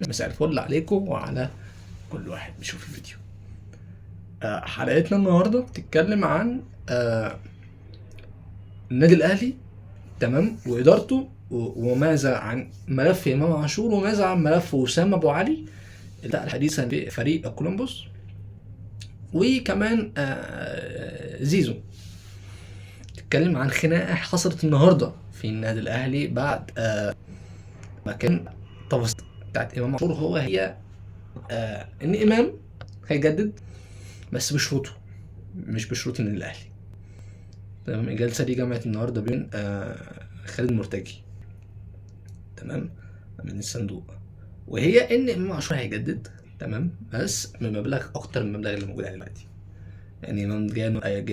مساء الفل عليكم وعلى كل واحد بيشوف الفيديو. حلقتنا النهارده بتتكلم عن النادي الاهلي، تمام، وادارته، وماذا عن ملف امام عاشور، وماذا عن ملف وسام ابو علي اللي حديثا بفريق كولومبوس، وكمان زيزو. تتكلم عن خناقه حصلت النهارده في النادي الاهلي بعد ما كان تفاصيل بتاعت امام عاشور هي ان امام هيجدد بس بشروطه، مش بشروط النادي الاهلي. تمام. الجلسه دي جمعت النهارده بين خالد مرتجي، تمام، من الصندوق، وهي ان امام عاشور هيجدد، تمام، بس بمبلغ اكتر من المبلغ اللي موجود عليه دلوقتي. يعني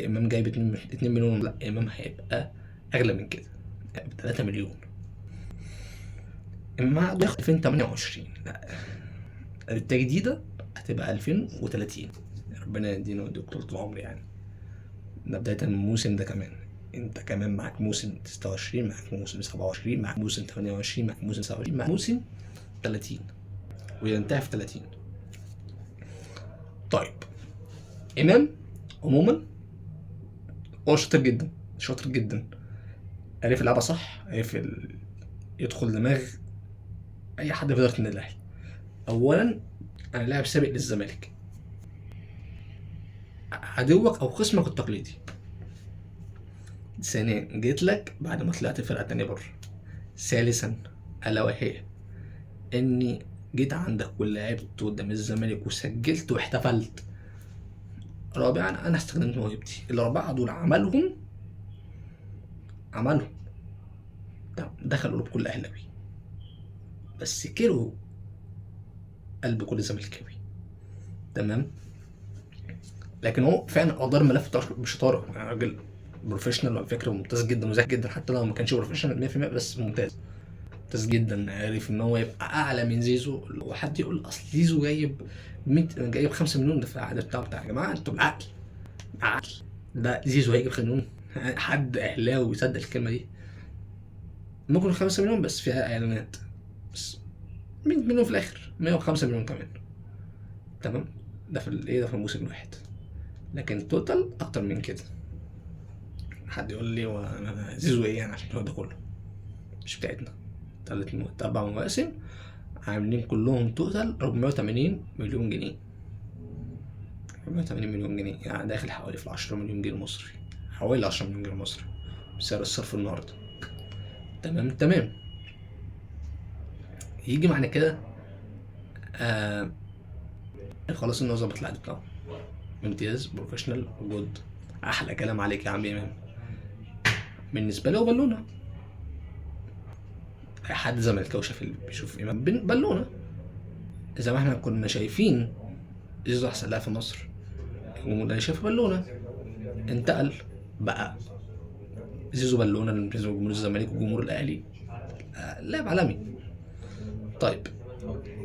امام جايب 2 مليون، لا امام هيبقى اغلى من كده، هيبقى 3 مليون. امام عقده ياخد 2028، لا التجديده هتبقى 2030. ربنا يدينا ويديك طول العمر. يعني ده بداية من الموسم ده، كمان انت كمان معاك موسم 26، معاك موسم 27، معاك موسم 28، معاك موسم 27، معاك موسم 30 وينتهي في 30. طيب امام عموما هو شاطر جدا، شاطر جدا، عرف يلعبها صح، عرف يدخل دماغ اي حد في اداره النادي الاهلي. اولا انا لاعب سابق للزمالك، عدوك او خصمك التقليدي. ثانيا جيت لك بعد ما طلعت فرقه تانية بره. ثالثا الا وهي اني جيت عندك ولعبت قدام الزمالك وسجلت واحتفلت. رابعا انا استخدمت موهبتي. الاربعه دول عملهم دخل قلوب كل اهلاوي، بس كرهوا قلب كل زملكاوي، تمام. لكن هو فعلا ادار الملف بتاعه بشطاره، يعني راجل بروفيشنال على فكره، ممتاز جدا وذكي جدا، حتى لو ما كانش بروفيشنال 100% بس ممتاز جدا. عارف ان هو يبقى اعلى من زيزو. وحد يقول اصل زيزو جايب 5 مليون ده في العقد بتاع يا جماعه انتوا بالعقل ده زيزو هيجيب 5 مليون؟ حد اهلاوي يصدق الكلمه دي؟ ممكن 5 مليون بس فيها اعلانات، بس 100 مليون في الاخر، 105 مليون كمان، تمام. ده في ده في الموسم الواحد، لكن توتال اكتر من كده. حد يقول لي زيزو ايه يعني؟ عشان هو ده كله مش بتاعتنا. 4 مواسم عاملين كلهم توتال 480 مليون جنيه. 480 مليون جنيه يعني داخل حوالي في 10 مليون جنيه مصري، حوالي 10 مليون جنيه مصري بسعر الصرف النهارده، تمام. يجي معنى كده خلاص انه ظبط العقد بتاعه، امتياز، بروفيشنال، جود، احلى كلام عليك يا عم امام. بالنسبه لي هو بالونه. اي حد زملكاوي بيشوف امام بالونه. زي ما احنا كنا شايفين زيزو احسن لاعب في مصر، الجمهور شايف بالونه، انتقل بقى زيزو بالونه بالنسبه لجمهور الزمالك وجمهور الاهلي، لاعب عالمي. طيب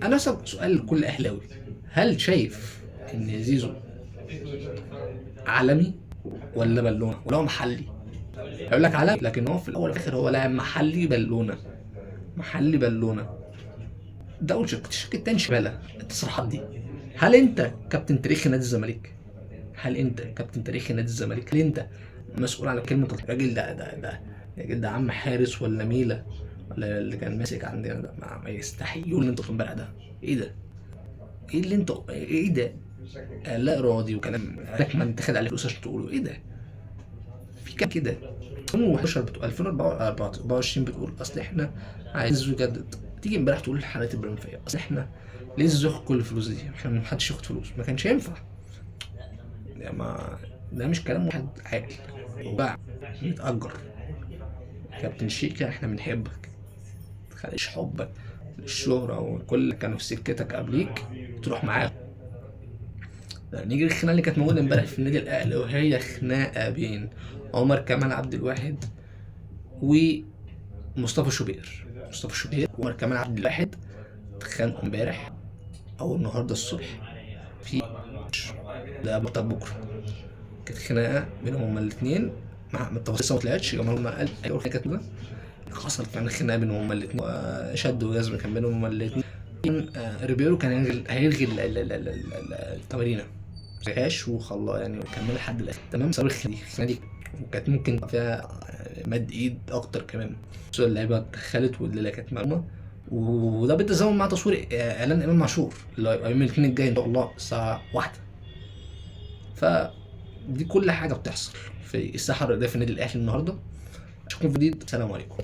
انا اسال سؤال لكل اهلاوي، هل شايف ان زيزو عالمي ولا بالونه ولا هو محلي؟ هيقول لك عالمي، لكن هو في الاول والاخر هو لاعب محلي بالونه، محلي بالونه. ده اول شق. الشق التاني شباله التصريحات دي. هل انت كابتن تاريخي نادي الزمالك؟ هل انت كابتن تاريخي نادي الزمالك؟ هل انت مسؤول على كلمه الراجل ده يا جد عم حارس ولا ميله ولا اللي كان ماسك عندنا ده؟ ما يستحيل اللي انت تنبرع ده. ايه ده؟ ايه اللي انت ايه ده؟ لا ارادي وكلام لك ما انت خد عليه فلوس عشان تقوله. ايه ده؟ في كام كده 2011 بتقول 2024 بتقول اصل احنا عايز زيزو يجدد، تيجي امبارح تقول الحالات البرنفيه اصل احنا ليه زيزو ياخد كل الفلوس دي؟ احنا ما حدش ياخد فلوس، ما كانش ينفع. يعني ما ده مش كلام واحد عاقل وباع متأجر. كابتن شيكا احنا بنحبك، تخليش حبك للشهرة وكل كانوا في سكتك قبليك تروح معاهم. نيجي الخناقه اللي كانت موجوده امبارح في النادي الاهلي، وهي خناقه بين عمر كمال عبد الواحد ومصطفى شوبير. وعمر كمال عبد الواحد اتخانقوا امبارح او النهارده الصبح في ده بكره. كانت خناقه بينهم هما الاثنين، مع التفاصيل ما طلعتش. جمال ما قال ايوه كانت ده حصل، كان خناقه بينهم هما الاثنين، شد وجذب كان بينهم هما الاثنين. ريبيرو كان هيلغي التمرينه ملغاش وخلاص يعني وكمل لحد الاخر تمام بسبب الخناقه دي وكانت ممكن يبقى فيها مد ايد اكتر كمان اللعيبه اتدخلت والليله كانت مرمى وده بالتزامن مع تصوير اعلان امام عاشور اللي هيبقى يوم الاثنين الجاي ان شاء الله الساعه 1. فدي كل حاجه بتحصل في الساحه الرياضيه في النادي الاهلي النهارده. اشوفكم في جديد. السلام عليكم.